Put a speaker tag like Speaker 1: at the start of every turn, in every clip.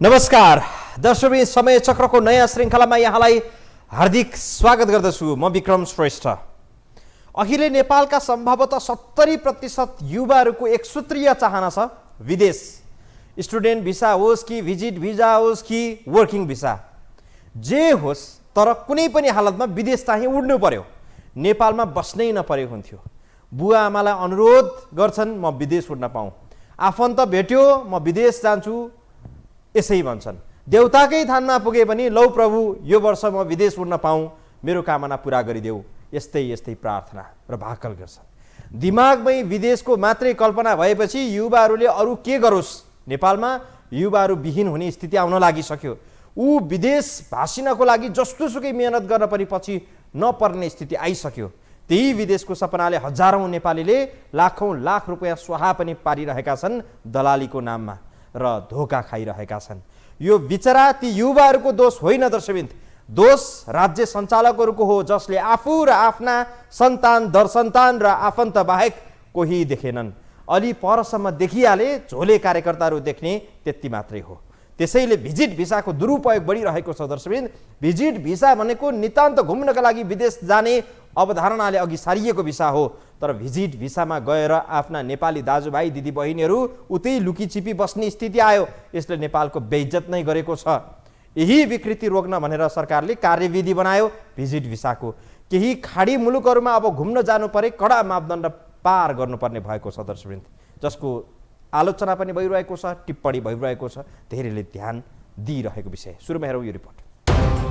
Speaker 1: नमस्कार दर्शकवृन्द, समय चक्रको नयाँ श्रृङ्खलामा यहाँलाई हार्दिक स्वागत गर्दछु। म विक्रम श्रेष्ठ। अहिले नेपालका सम्भवतः 70% युवाहरूको एक सूत्रीय चाहना छ विदेश। स्टुडेन्ट भिसा होस् कि भिजिट भिजा होस् कि वर्किङ भिसा, जे होस्, तर कुनै पनि हालतमा विदेश चाहिँ उड्नु पर्यो, नेपालमा बस्नै नपरेको हुन्थ्यो। बुवा आमालाई अनुरोध गर्छन् म विदेश उड्न पाऊँ, आफन्त भेट्यो म विदेश जान्छु यसै भन्छन्। देउताकै थानमा पुगे पनि लौ प्रभु यो वर्ष म विदेश उड्न पाऊँ, मेरो कामना पुरा गरिदेऊ, यस्तै यस्तै प्रार्थना र भाकल गर्छन्। दिमागमै विदेशको मात्रै कल्पना भएपछि युवाहरूले अरू के गरोस्, नेपालमा युवाहरू विहीन हुने स्थिति आउन लागिसक्यो। ऊ विदेश भासिनको लागि जस्तोसुकै मेहनत गर्न पनि पछि नपर्ने स्थिति आइसक्यो। त्यही विदेशको सपनाले हजारौँ नेपालीले लाखौँ लाख रुपियाँ स्वाहा पनि पारिरहेका छन् दलालीको नाममा र धोका खाइरहेका छन्। यो बिचरा ती युवाहरूको दोष होइन दर्शकवृन्द, दोष राज्य सञ्चालकहरूको हो, जसले आफू र आफ्ना सन्तान दरसन्तान र आफन्त बाहेक कोही देखेनन्। अलि परसम्म देखिहाले झोले कार्यकर्ताहरू देख्ने त्यति मात्रै हो। त्यसैले भिजिट भिसाको दुरुपयोग बढिरहेको छ दर्शकवृन्द। भिजिट भिसा भनेको नितान्त घुम्नका लागि विदेश जाने अवधारणाले अघि सारिएको भिसा हो, तर भिजिट भिसामा गएर आफ्ना नेपाली दाजुभाइ दिदीबहिनीहरू उतै लुकीछिपी बस्ने स्थिति आयो। यसले नेपालको बेइज्जत नै गरेको छ। यही विकृति रोक्न भनेर सरकारले कार्यविधि बनायो भिजिट भिसाको। केही खाडी मुलुकहरूमा अब घुम्न जानु परे कडा मापदण्ड पार गर्नुपर्ने भएको छ दर्शकवृन्द, जसको आलोचना पनि भइरहेको छ, टिप्पणी भइरहेको छ, धेरैले ध्यान दिइरहेको विषय। सुरुमा हेरौँ यो रिपोर्ट।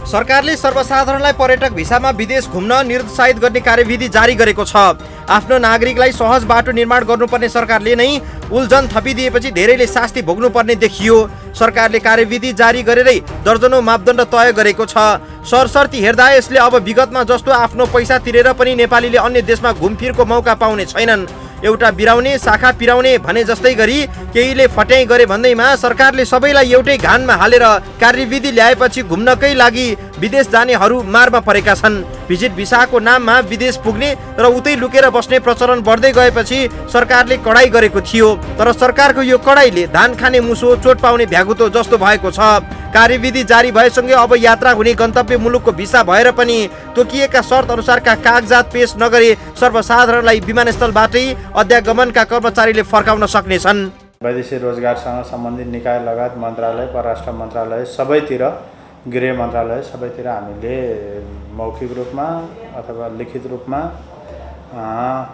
Speaker 1: सरकारले सर्वसाधारणलाई पर्यटक भिसामा विदेश घुम्न निरुत्साहित गर्ने कार्यविधि जारी गरेको छ। आफ्नो नागरिकलाई सहज बाटो निर्माण गर्नुपर्ने सरकारले नै उल्झन थपिदिएपछि धेरैले शास्ति भोग्नुपर्ने देखियो। सरकारले कार्यविधि जारी गरेरै दर्जनौं मापदण्ड तय गरेको छ। सरसर्ती हेर्दा यसले अब विगतमा जस्तो आफ्नो पैसा तिरेर पनि नेपालीले अन्य देशमा घुमफिरको मौका पाउने छैनन्। एउटा बिराउने शाखा पिराउने भने जस्तै गरी केहीले फट्याइ गरे भन्दैमा सरकारले सबैलाई एउटै घानमा हालेर कार्यविधि ल्याएपछि घुम्नकै लागि विदेश जानेहरू मारमा परेका छन्। भिजिट भिसाको नाममा विदेश पुग्ने र उतै लुकेर बस्ने प्रचलन बढ्दै गएपछि सरकारले कडाई गरेको थियो, तर सरकारको यो कडाईले धान खाने मुसो चोट पाउने भ्यागुतो जस्तो भएको छ। कार्यविधि जारी भएसँगै अब यात्रा हुने गन्तव्य मुलुकको भिसा भएर पनि तोकिएका शर्त अनुसारका कागजात पेश नगरे सर्वसाधारणलाई विमानस्थलबाटै अध्यागमनका कर्मचारीले फर्काउन सक्नेछन्।
Speaker 2: वैदेशिक रोजगारसँग सम्बन्धित निकाय लगायत मन्त्रालय, परराष्ट्र मन्त्रालय सबैतिर, गृह मन्त्रालय सबैतिर हामीले मौखिक रूपमा अथवा लिखित रूपमा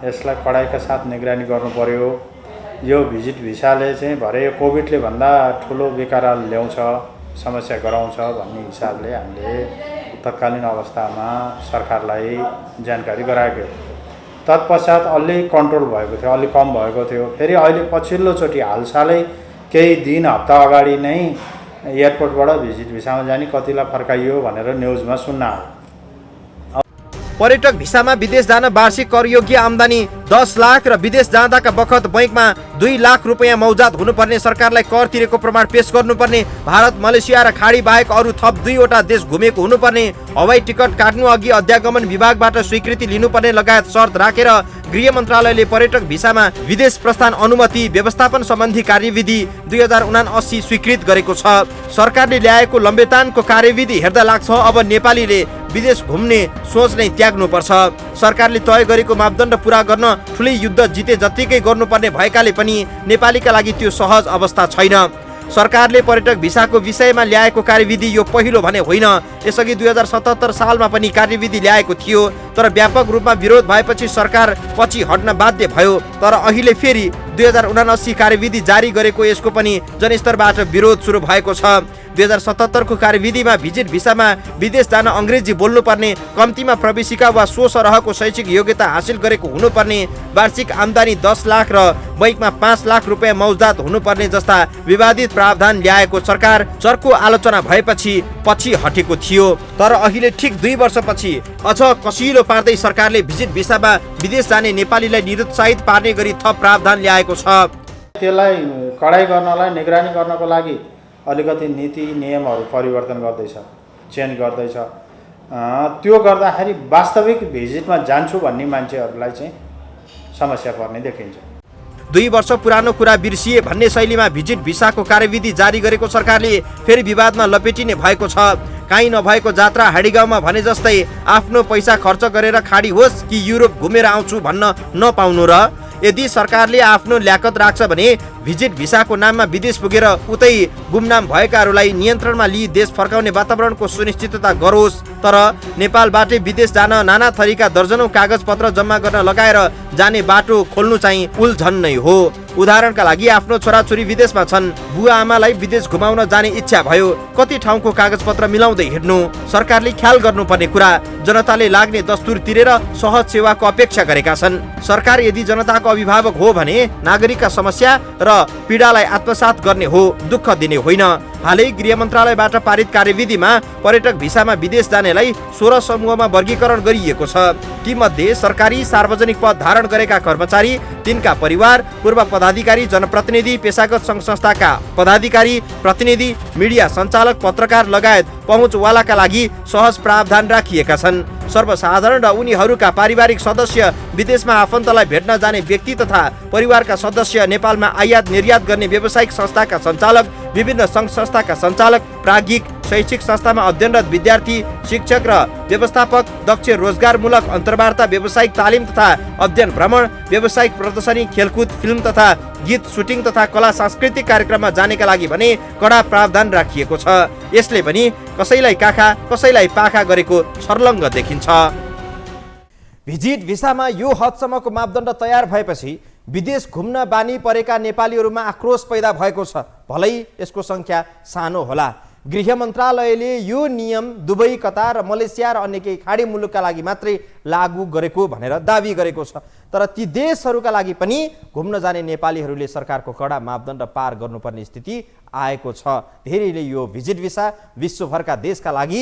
Speaker 2: यसलाई कडाइका साथ निगरानी गर्नु पर्यो। यो भिजिट भिसाले चाहिँ भरे यो कोभिडले भन्दा ठुलो विकराल ल्याउँछ, समस्या गराउँछ भन्ने हिसाबले हामीले तत्कालीन अवस्थामा सरकारलाई जानकारी गराएको। तत्पश्चात अलि कन्ट्रोल भएको थियो, अलि कम भएको थियो। फेरि अहिले पछिल्लोचोटि हालसालै केही दिन हप्ता अगाडि नै एयरपोर्टबाट भिजिट भिसामा जाने कतिलाई फर्काइयो भनेर न्युजमा सुन्न आयो।
Speaker 1: पर्यटक भिसामा विदेश जान वार्षिक करयोग्य आम्दानी 10 लाख र विदेश जाँदाका बखत बैंकमा 2 लाख रुपियाँ मौजात हुनुपर्ने, सरकारलाई कर तिरेको प्रमाण पेश गर्नुपर्ने, भारत मलेसिया र खाडी बाहेक अरू थप 2वटा देश घुमेको हुनुपर्ने, हवाई टिकट काट्नु अघि अध्यागमन विभागबाट स्वीकृति लिनुपर्ने लगायत शर्त राखेर गृह मन्त्रालयले पर्यटक भिसामा विदेश प्रस्थान अनुमति व्यवस्थापन सम्बन्धी कार्यविधि 2079 स्वीकृत गरेको छ। सरकारले ल्याएको लम्बेतानको कार्यविधि हेर्दा लाग्छ अब नेपालीले विदेश घुम्ने सोच नै त्याग्नुपर्छ। सरकारले तय गरेको मापदण्ड पूरा गर्न ठुलै युद्ध जिते जत्तिकै गर्नुपर्ने भएकाले पनि नेपालीका लागि त्यो सहज अवस्था छैन। सरकारले पर्यटक भिसाको विषयमा ल्याएको कार्यविधि यो पहिलो भने होइन। यसअघि 2077 सालमा पनि कार्यविधि ल्याएको थियो, तर व्यापक रूपमा विरोध भएपछि सरकार पछि हट्न बाध्य भयो। तर अहिले फेरि 2079 कार्यविधि जारी गरेको यसको पनि जनस्तरबाट विरोध सुरु भएको छ। 2077 को कार्यविधिमा भिजिट भिसामा विदेश जान अङ्ग्रेजी बोल्नुपर्ने, कम्तीमा प्रवेशिका वा 100 सरहको शैक्षिक योग्यता हासिल गरेको हुनुपर्ने, वार्षिक आम्दानी 10 लाख र बैंकमा 5 लाख रुपियाँ मौजात हुनुपर्ने जस्ता विवादित प्रावधान ल्याएको सरकार चर्को आलोचना भएपछि पछि हटेको थियो। तर अहिले ठिक 2 वर्षपछि अझ कसिलो पार्दै सरकारले भिजिट भिसामा विदेश जाने नेपालीलाई निरुत्साहित पार्ने गरी थप प्रावधान ल्याएको छ।
Speaker 2: त्यसलाई कडाई गर्नलाई, निगरानी गर्नको लागि अलिकति नीति नियमहरू परिवर्तन गर्दैछ, चेन्ज गर्दैछ। त्यो गर्दाखेरि वास्तविक भिजिटमा जान्छु भन्ने मान्छेहरूलाई चाहिँ समस्या पर्ने देखिन्छ।
Speaker 1: 2 वर्ष पुरानो कुरा बिर्सिए भन्ने शैलीमा भिजिट भिसाको कार्यविधि जारी गरेको सरकारले फेरि विवादमा लपेटिने भएको छ। काहीँ नभएको जात्रा हाँडीगाउँमा भने जस्तै आफ्नो पैसा खर्च गरेर खाडी होस् कि युरोप घुमेर आउँछु भन्न नपाउनु र यदि सरकारले आफ्नो ल्याकत राख्छ भने भिजिट भिसाको नाममा विदेश पुगेर उतै गुमनाम भएकाहरूलाई नियन्त्रणमा लिई देश फर्काउने वातावरणको सुनिश्चितता गरोस्। तर नेपालबाटै विदेश जान नाना थरीका दर्जनौं कागजपत्र जम्मा गर्न लगाएर जाने बाटो खोल्नु चाहिँ उल्झन नै हो। उदाहरणका लागि आफ्नो छोराछोरी विदेशमा छन्, बुवा आमालाई विदेश घुमाउन जाने इच्छा भयो, कति ठाउँको कागजपत्र मिलाउँदै हिँड्नु। सरकारले ख्याल गर्नुपर्ने कुरा, जनताले लाग्ने दस्तुर तिरेर सहज सेवाको अपेक्षा गरेका छन्। सरकार यदि जनताको अभिभावक हो भने नागरिकका समस्या र पीडालाई आत्मसात गर्ने हो, दुःख दिने होइन। हालै गृह मन्त्रालयबाट पारित कार्यविधिमा पर्यटक भिसामा विदेश जानेलाई 16 समूहमा वर्गीकरण गरिएको छ। तीमध्ये सरकारी सार्वजनिक पद धारण गरेका कर्मचारी, तिनका परिवार, पूर्व पदाधिकारी, जनप्रतिनिधि, पेशागत सङ्घ संस्थाका पदाधिकारी, प्रतिनिधि, मिडिया सञ्चालक, पत्रकार लगायत पहुँचवालाका लागि सहज प्रावधान राखिएका छन्। सर्वसाधारण र उनीहरूका पारिवारिक सदस्य, विदेशमा आफन्तलाई भेट्न जाने व्यक्ति तथा परिवारका सदस्य, नेपालमा आयात निर्यात गर्ने व्यावसायिक संस्थाका सञ्चालक, विभिन्न सङ्घ संस्थाका सञ्चालक, प्राज्ञिक, शैक्षिक संस्थामा अध्ययनरत विद्यार्थी, शिक्षक र व्यवस्थापक, दक्ष रोजगारमूलक अन्तर्वार्ता, व्यावसायिक तालिम तथा अध्ययन भ्रमण, व्यावसायिक प्रदर्शनी, खेलकुद, फिल्म तथा गीत सुटिङ तथा कला सांस्कृतिक कार्यक्रममा जानेका लागि भने कडा प्रावधान राखिएको छ। यसले पनि कसैलाई काखा कसैलाई पाखा गरेको छर्लङ्ग देखिन्छ। भिजिट भिसामा यो हदसम्मको मापदण्ड तयार भएपछि विदेश घुम्न बानी परेका नेपालीहरूमा आक्रोश पैदा भएको छ। भलै यसको सङ्ख्या सानो होला। गृह मन्त्रालयले यो नियम दुबई, कतार र मलेसिया र अन्य केही खाडी मुलुकका लागि मात्रै लागू गरेको भनेर दाबी गरेको छ। तर ती देशहरूका लागि पनि घुम्न जाने नेपालीहरूले सरकारको कडा मापदण्ड पार गर्नुपर्ने स्थिति आएको छ। धेरैले यो भिजिट भिसा विश्वभरका देशका लागि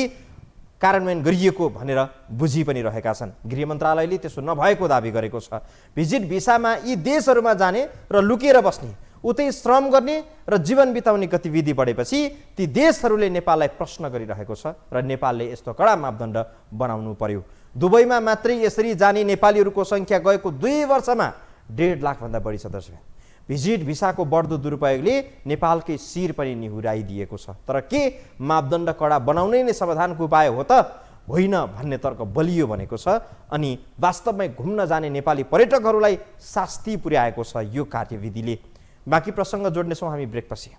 Speaker 1: कार्यान्वयन गरिएको भनेर बुझी पनि रहेका छन्। गृह मन्त्रालयले त्यसो नभएको दाबी गरेको छ। भिजिट भिसामा यी देशहरूमा जाने र लुकेर बस्ने, उतै श्रम गर्ने र जीवन बिताउने गतिविधि बढेपछि ती देशहरूले नेपाललाई प्रश्न गरिरहेको छ र नेपालले यस्तो कडा मापदण्ड बनाउनु पर्यो। दुबईमा मात्रै यसरी जाने नेपालीहरूको सङ्ख्या गएको 2 वर्षमा 1.5 लाखभन्दा बढी छ। दर्शक, भिजिट भिसाको बढ्दो दुरुपयोगले नेपालकै शिर पनि निहुराइदिएको छ। तर के मापदण्ड कडा बनाउनै नै समाधानको उपाय हो त? होइन भन्ने तर्क बलियो भनेको छ। अनि वास्तवमै घुम्न जाने नेपाली पर्यटकहरूलाई शास्ति पुर्याएको छ यो कार्यविधिले। बाँकी प्रसङ्ग जोड्नेछौँ हामी ब्रेकपछि।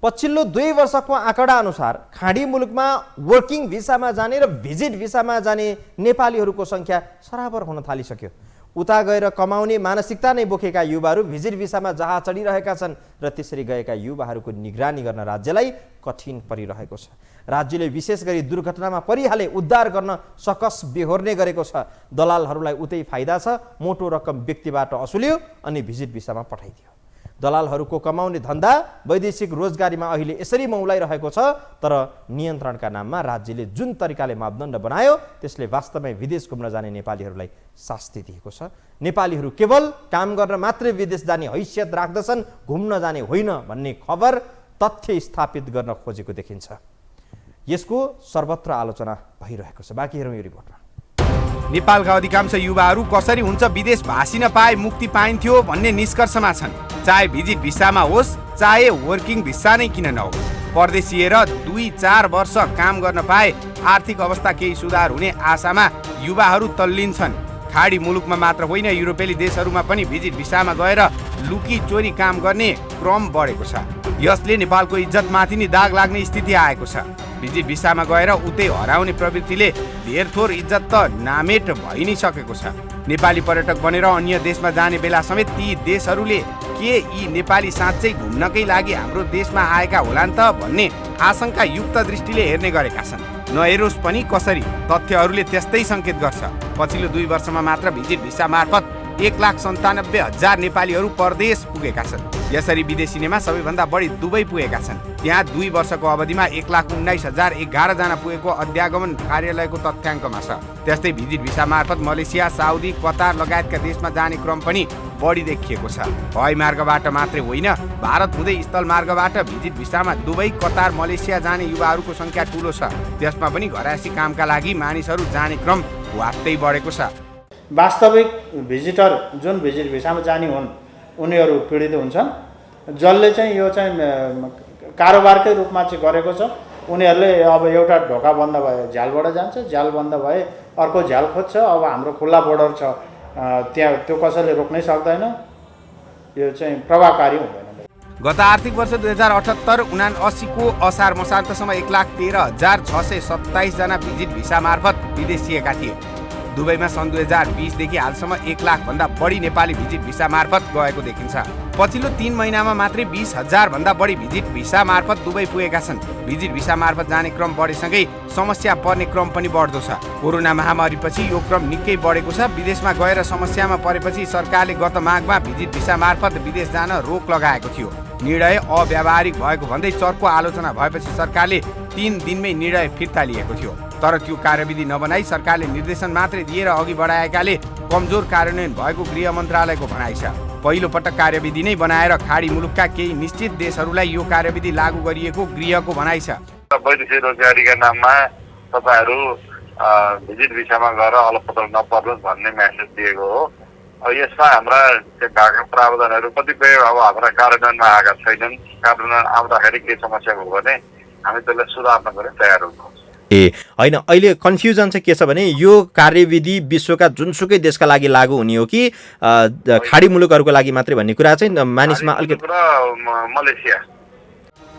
Speaker 1: पछिल्लो 2 वर्षको आँकडा अनुसार खाडी मुलुकमा वर्किङ भिसामा जाने र भिजिट भिसामा जाने नेपालीहरूको सङ्ख्या सराबर हुन थालिसक्यो। उता गएर कमाउने मानसिकता नै बोकेका युवाहरू भिजिट भिसामा जहाज चढिरहेका छन् र त्यसरी गएका युवाहरूको निगरानी गर्न राज्यलाई कठिन परिरहेको छ। राज्यले विशेष गरी दुर्घटनामा परिहाले उद्धार गर्न सकस बेहोर्ने गरेको छ। दलालहरूलाई उतै फाइदा छ, मोटो रकम व्यक्तिबाट असुल्यो अनि भिजिट भिसामा पठाइदियो। दलालहरूको कमाउने धन्दा वैदेशिक रोजगारीमा अहिले यसरी मौलाइरहेको छ। तर नियन्त्रणका नाममा राज्यले जुन तरिकाले मापदण्ड बनायो त्यसले वास्तवमै विदेश घुम्न जाने नेपालीहरूलाई शास्ति दिएको छ। नेपालीहरू केवल काम गर्न मात्रै विदेश जाने हैसियत राख्दछन्, घुम्न जाने होइन भन्ने खबर तथ्य स्थापित गर्न खोजेको देखिन्छ। यसको सर्वत्र आलोचना भइरहेको छ। बाँकी हेरौँ यो रिपोर्टमा।
Speaker 3: नेपालका अधिकांश युवाहरू कसरी हुन्छ विदेश भासिन पाए मुक्ति पाइन्थ्यो भन्ने निष्कर्षमा छन्। चाहे भिजिट भिसामा होस् चाहे वर्किङ भिसा नै किन नहोस्, परदेशिएर 2-4 वर्ष काम गर्न पाए आर्थिक अवस्था केही सुधार हुने आशामा युवाहरू तल्लीन छन्। खाडी मुलुकमा मात्र होइन, युरोपेली देशहरूमा पनि भिजिट भिसामा गएर लुकी चोरी काम गर्ने क्रम बढेको छ। यसले नेपालको इज्जतमाथि नै दाग लाग्ने स्थिति आएको छ। भिजिट भिसामा गएर उतै हराउने प्रवृत्तिले धेर थोर इज्जत त नामेट भइ नै सकेको छ। नेपाली पर्यटक बनेर अन्य देशमा जाने बेला समेत ती देशहरूले के यी नेपाली साँच्चै घुम्नकै लागि हाम्रो देशमा आएका होलान् त भन्ने आशंका युक्त दृष्टिले हेर्ने गरेका छन्। नहेरोस् पनि कसरी, तथ्यहरूले त्यस्तै सङ्केत गर्छ। पछिल्लो 2 वर्षमा मात्र भिजिट भिसा मार्फत 1,97,000 नेपालीहरू परदेश पुगेका छन्। यसरी विदेशीनेमा सबैभन्दा बढी दुबई पुगेका छन्। त्यहाँ 2 वर्षको अवधिमा 1,19,011 जना पुगेको अध्यागमन कार्यालयको तथ्याङ्कमा छ। त्यस्तै भिजिट भिसा मार्फत मलेसिया, साउदी, कतार लगायतका देशमा जाने क्रम पनि बढी देखिएको छ। हवाई मार्गबाट मात्रै होइन, भारत हुँदै स्थल मार्गबाट भिजिट भिसामा दुबई, कतार, मलेसिया जाने युवाहरूको सङ्ख्या ठुलो छ। त्यसमा पनि घरायसी कामका लागि मानिसहरू जाने क्रम वात्तै बढेको छ।
Speaker 2: वास्तविक भिजिटर जुन भिजिट भिसामा जाने हुन् उनीहरू पीडित हुन्छन्। जसले चाहिँ यो चाहिँ कारोबारकै रूपमा चाहिँ गरेको छ उनीहरूले अब एउटा ढोका बन्द भयो झ्यालबाट जान्छ, झ्याल बन्द भए अर्को झ्याल खोज्छ। अब हाम्रो खुल्ला बोर्डर छ, त्यहाँ त्यो कसैले रोक्नै सक्दैन। यो चाहिँ प्रभावकारी हुँदैन।
Speaker 3: गत आर्थिक वर्ष 2078-79 को असार मसान्तसम्म 1,13,627 जना भिजिट भिसा मार्फत विदेशिएका थिए। दुबईमा सन् 2020 देखि हालसम्म 1 लाख भन्दा बढी नेपाली भिजिट भिसा मार्फत गएको देखिन्छ। पछिल्लो 3 महिनामा मात्रै 20,000 भन्दा बढी भिजिट भिसा मार्फत दुबई पुगेका छन्। भिजिट भिसा मार्फत जाने क्रम बढेसँगै समस्या पर्ने क्रम पनि बढ्दो छ। कोरोना महामारीपछि यो क्रम निकै बढेको छ। विदेशमा गएर समस्यामा परेपछि सरकारले गत माघमा भिजिट भिसा मार्फत विदेश जान रोक लगाएको थियो। निर्णय अव्यावहारिक भएको भन्दै चर्को आलोचना भएपछि सरकारले 3 दिनमै निर्णय फिर्ता लिएको थियो। तर त्यो कार्यविधि नबनाई सरकारले निर्देशन मात्रै दिएर अघि बढाएकाले कमजोर कार्यान्वयन भएको गृह मन्त्रालयको भनाइ छ। पहिलो पटक कार्यविधि नै बनाएर खाडी मुलुकका केही निश्चित देशहरूलाई यो कार्यविधि लागू गरिएको गृहको भनाइ छ।
Speaker 4: वैदेशिक रोजगारीका नाममा तपाईहरू भिजिट भिसामा गएर अलपत्र नपर्नुहोस् भन्ने मेसेज दिएको हो। यसमा हाम्रा भएका प्रावधानहरू कतिपय अब हाम्रा कार्यान्वयनमा आएका छैनन्। कार्यान्वयन आउँदाखेरि के समस्या भयो भने हामी त्यसलाई सुधार्न पनि तयार हुन्छौँ।
Speaker 1: होइन, अहिले कन्फ्युजन चाहिँ के छ भने यो कार्यविधि विश्वका जुनसुकै देशका लागि लागू हुने हो कि खाडी मुलुकहरूको लागि मात्रै भन्ने कुरा चाहिँ मानिसमा अलिकति
Speaker 4: मलेसिया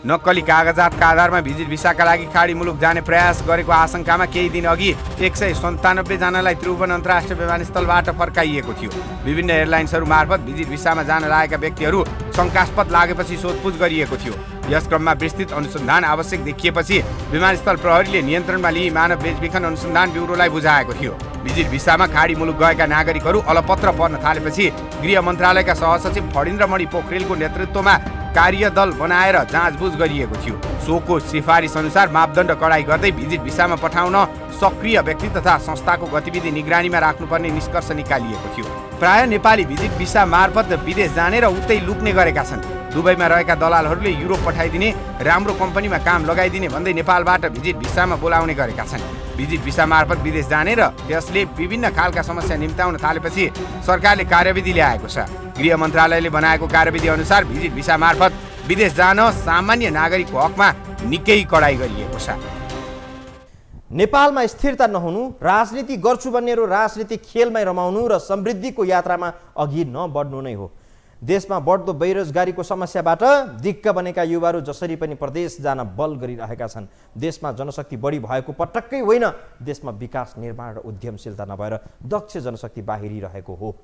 Speaker 3: नक्कली कागजातका आधारमा भिजिट भिसाका लागि खाडी मुलुक जाने प्रयास गरेको आशंकामा केही दिन अघि 197 जनालाई त्रिभुवन अन्तर्राष्ट्रिय विमानस्थलबाट फर्काइएको थियो। विभिन्न एयरलाइन्सहरू मार्फत भिजिट भिसामा जान लागेका व्यक्तिहरू शङ्कास्पद लागेपछि सोधपुछ गरिएको थियो। यस क्रममा विस्तृत अनुसन्धान आवश्यक देखिएपछि विमानस्थल प्रहरीले नियन्त्रणमा लिई मानव बेचबिखन अनुसन्धान ब्युरोलाई बुझाएको थियो। भिजिट भिसामा खाडी मुलुक गएका नागरिकहरू अलपत्र पर्न थालेपछि गृह मन्त्रालयका सहसचिव फणिन्द्रमणि पोखरेलको नेतृत्वमा कार्यदल बनाएर जाँचबुझ गरिएको थियो। सोको सिफारिस अनुसार मापदण्ड कडाई गर्दै भिजिट भिसामा पठाउन सक्रिय व्यक्ति तथा संस्थाको गतिविधि निगरानीमा राख्नुपर्ने निष्कर्ष निकालिएको थियो। प्राय नेपाली भिजिट भिसा मार्फत विदेश जाने र उतै लुक्ने गरेका छन्। दुबईमा रहेका दलालहरूले युरोप पठाइदिने, राम्रो कम्पनीमा काम लगाइदिने भन्दै नेपालबाट भिजिट भिसामा बोलाउने गरेका छन्। भिजिट भिसा मार्फत विदेश जाने र त्यसले विभिन्न खालका समस्या निम्त्याउन थालेपछि सरकारले कार्यविधि ल्याएको छ। गृह मन्त्रालयले बनाएको कार्यविधि अनुसार भिजिट भिसा मार्फत विदेश जान सामान्य नागरिकको हकमा निकै कडाई गरिएको छ।
Speaker 1: नेपालमा स्थिरता नहुनु, राजनीति गर्छु भन्नेहरू राजनीतिक खेलमै रमाउनु र समृद्धिको यात्रामा अघि नबढ्नु नै हो। देशमा बढ्दो बेरोजगारीको समस्याबाट दिक्क बनेका युवाहरू जसरी पनि प्रदेश जान बल गरिरहेका छन्। देशमा जनशक्ति बढी भएको पटक्कै होइन, देशमा विकास निर्माण र उद्यमशीलता नभएर दक्ष जनशक्ति बाहिरिरहेको हो।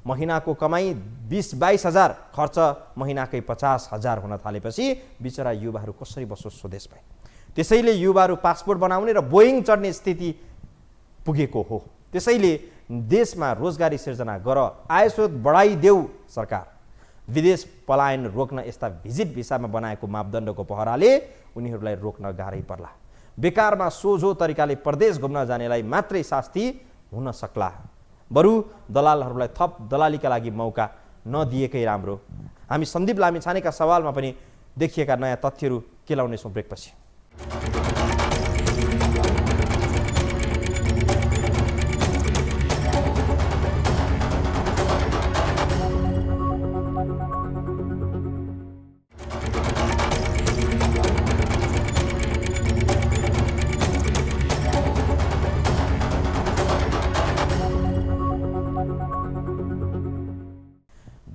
Speaker 1: महिनाको कमाई 20-22 हजार, खर्च महिनाकै 50 हजार हुन थालेपछि बिचरा युवाहरू कसरी बसोस् स्वदेशमै। त्यसैले युवाहरू पासपोर्ट बनाउने र बोइङ चढ्ने स्थिति पुगेको हो। त्यसैले देशमा रोजगारी सिर्जना गर, आयस्रोत बढाइदेऊ सरकार। विदेश पलायन रोक्न यस्ता भिजिट भिसामा बनाएको मापदण्डको पहराले उनीहरूलाई रोक्न गाह्रै पर्ला। बेकारमा सोझो तरिकाले प्रदेश घुम्न जानेलाई मात्रै शास्ति हुन सक्ला। बरु दलालहरूलाई थप दलालीका लागि मौका नदिएकै राम्रो। हामी सन्दीप लामिछानेका सवालमा पनि देखिएका नयाँ तथ्यहरू केलाउनेछौँ ब्रेकपछि।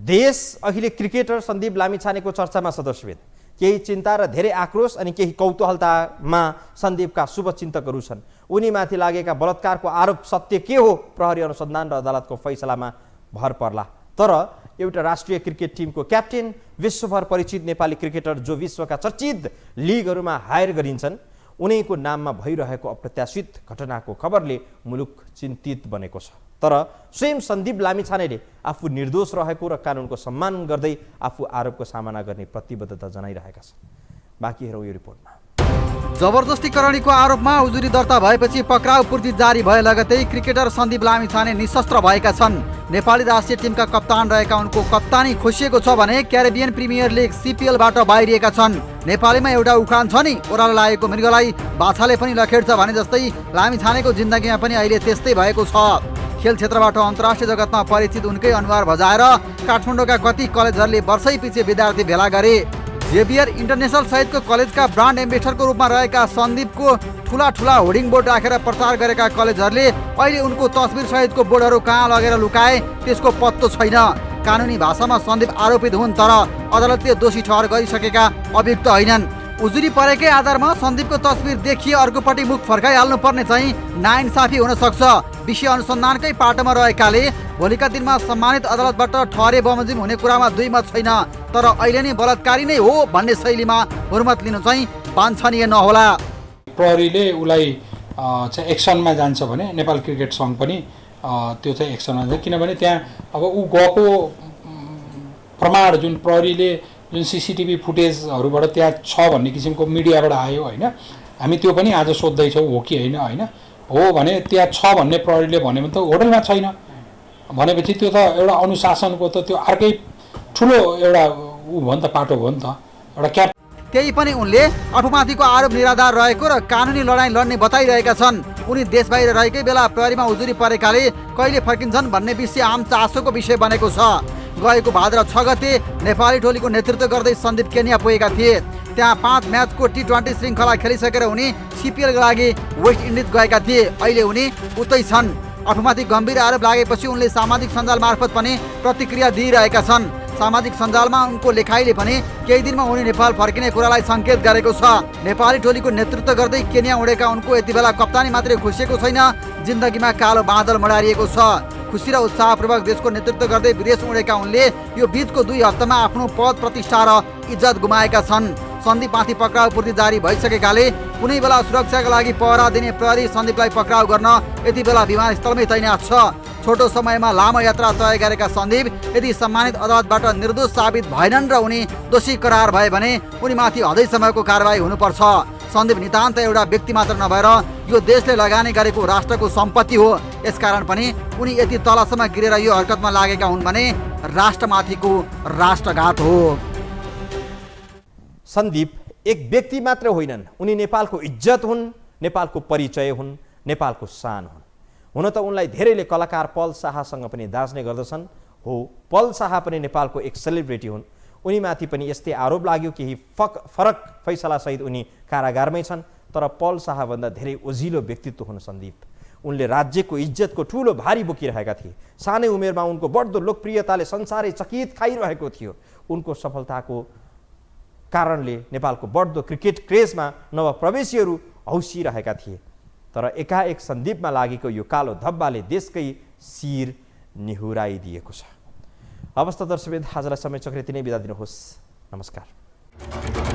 Speaker 1: देश अहिले क्रिकेटर सन्दीप लामिछानेको चर्चामा छ दर्शकवृन्द। केही चिन्ता र धेरै आक्रोश अनि केही कौतूहलतामा सन्दीपका शुभचिन्तकहरू छन्। उनीमाथि लागेका बलात्कारको आरोप सत्य के हो, प्रहरी अनुसन्धान र अदालतको फैसलामा भर पर्ला। तर एउटा राष्ट्रिय क्रिकेट टिमको क्याप्टेन, विश्वभर परिचित नेपाली क्रिकेटर जो विश्वका चर्चित लिगहरूमा हायर गरिन्छन्, उनीको नाममा भइरहेको अप्रत्याशित घटनाको खबरले मुलुक चिन्तित बनेको छ। तर स्वयं सन्दीप लामिछानेले आफू निर्दोष रहेको र कानुनको सम्मान गर्दै आफू आरोपको सामना गर्ने प्रतिबद्धता जनाइरहेका छन्। बाँकी हेरौँ यो रिपोर्टमा।
Speaker 5: जबरजस्तीकरणीको आरोपमा उजुरी दर्ता भएपछि पक्राउ पूर्ति जारी भए लगतै क्रिकेटर सन्दीप लामिछाने निशस्त्र भएका छन्। नेपाली राष्ट्रिय टिमका कप्तान रहेका उनको कप्तानी खोसिएको छ भने क्यारिबियन प्रिमियर लिग CPL-बाट बाहिरिएका छन्। नेपालीमा एउटा उखान छ नि, ओह्रालो लागेको मृगलाई बाछाले पनि लखेड्छ भने जस्तै लामिछानेको जिन्दगीमा पनि अहिले त्यस्तै भएको छ। खेल क्षेत्रबाट अन्तर्राष्ट्रिय जगतमा परिचित उनकै अनुहार भजाएर काठमाडौँका कति कलेजहरूले वर्षै पछि विद्यार्थी भेला गरे। जेभियर इन्टरनेसनल सहितको कलेजका ब्रान्ड एम्बेसडरको रूपमा रहेका सन्दीपको ठुला होर्डिङ बोर्ड राखेर प्रचार गरेका कलेजहरूले अहिले उनको तस्बिर सहितको बोर्डहरू कहाँ लगेर लुकाए त्यसको पत्तो छैन। कानुनी भाषामा सन्दीप आरोपित हुन्, तर अदालतले दोषी ठहर गरिसकेका अभियुक्त होइनन्। उजुरी परेकै आधारमा सन्दीपको तस्बिर देखिए अर्कोपट्टि मुख फर्काइहाल्नु पर्ने चाहिँ नाइन्साफी हुन सक्छ। विषय अनुसन्धानकै पाटोमा रहेकाले भोलिका दिनमा सम्मानित अदालतबाट ठहरे बमोजिम हुने कुरामा दुई मत छैन। तर अहिले नै बलात्कारी नै हो भन्ने शैलीमा हुर्मत लिनु चाहिँ वाञ्छनीय नहोला।
Speaker 6: प्रहरीले उसलाई चाहिँ एक्सनमा जान्छ भने नेपाल क्रिकेट सङ्घ पनि त्यो चाहिँ एक्सनमा जान्छ, किनभने त्यहाँ अब ऊ गएको प्रमाण जुन प्रहरीले जुन CCTV फुटेजहरूबाट त्यहाँ छ भन्ने किसिमको मिडियाबाट आयो होइन, हामी त्यो पनि आज सोध्दैछौँ हो कि होइन हो भने त्यहाँ छ भन्ने प्रहरीले भन्यो भने त होटलमा छैन भनेपछि त्यो त एउटा अनुशासनको त त्यो अर्कै ठुलो एउटा ऊ भयो नि त, पाटो भयो नि त एउटा क्याप।
Speaker 5: त्यही पनि उनले आफूमाथिको आरोप निराधार रहेको र कानुनी लडाईँ लड्ने बताइरहेका छन्। उनी देश बाहिर रहेकै बेला प्रहरीमा उजुरी परेकाले कहिले फर्किन्छन् भन्ने विषय आम चासोको विषय बनेको छ। गएको भाद्र 6 गते नेपाली टोलीको नेतृत्व गर्दै सन्दीप केन्या पुगेका थिए। त्यहाँ 5 म्याचको T20 श्रृङ्खला खेलिसकेर उनी CPL-का लागि वेस्ट इन्डिज गएका थिए। अहिले उनी उतै छन्। आफूमाथि गम्भीर आरोप लागेपछि उनले सामाजिक सञ्जाल मार्फत पनि प्रतिक्रिया दिइरहेका छन्। सामाजिक सञ्जालमा उनको लेखाइले पनि केही दिनमा उनी नेपाल फर्किने कुरालाई सङ्केत गरेको छ। नेपाली टोलीको नेतृत्व गर्दै केन्या उडेका उनको यति बेला कप्तानी मात्रै खुसिएको छैन, जिन्दगीमा कालो बादल मडारिएको छ। खुसी र उत्साहपूर्वक देशको नेतृत्व गर्दै विदेश उडेका उनले यो बीचको 2 हप्तामा आफ्नो पद प्रतिष्ठा र इज्जत गुमाएका छन्। सन्दीपमाथि पक्राउ पूर्ति जारी भइसकेकाले कुनै बेला सुरक्षाका लागि पहरा दिने प्रहरी सन्दीपलाई पक्राउ गर्न यति बेला विमानस्थलमै तैनात छ। छोटो समयमा लामो यात्रा तय गरेका सन्दीप यदि सम्मानित अदालतबाट निर्दोष साबित भएनन् र उनी दोषी करार भए भने उनीमाथि हदैसम्मको कारबाही हुनुपर्छ। सन्दीप नितान्त एउटा व्यक्ति मात्र नभएर यो देशले लगानी गरेको राष्ट्रको सम्पत्ति हो। यसकारण पनि उनी यति तलसम्म गिरेर यो हरकतमा लागेका हुन् भने राष्ट्रमाथिको राष्ट्रघात हो।
Speaker 1: सन्दीप एक व्यक्ति मात्र होइनन्, उनी नेपालको इज्जत हुन्, नेपालको परिचय हुन्, नेपालको शान हुन्। हुन त उनलाई धेरैले कलाकार पल शाहसँग पनि दाज्ने गर्दछन्। हो, पल शाह पनि नेपालको एक सेलिब्रिटी हुन्। उनीमाथि पनि यस्तै आरोप लाग्यो, केही फरक फैसलासहित उनी कारागारमै छन्। तर पल शाहभन्दा धेरै ओझिलो व्यक्तित्व हुन् सन्दीप। उनले राज्यको इज्जतको ठुलो भारी बोकिरहेका थिए। सानै उमेरमा उनको बढ्दो लोकप्रियताले संसारै चकित खाइरहेको थियो। उनको सफलताको कारणले नेपालको बढ्दो क्रिकेट क्रेजमा नवप्रवेशीहरू हौसिरहेका थिए। तर एकाएक सन्दीपमा लागेको यो कालो धब्बाले देशकै शिर निहुराइदिएको छ। अवस्था दर्शकवृन्द, आजलाई समय चक्र यति नै, बिदा दिनुहोस्। नमस्कार।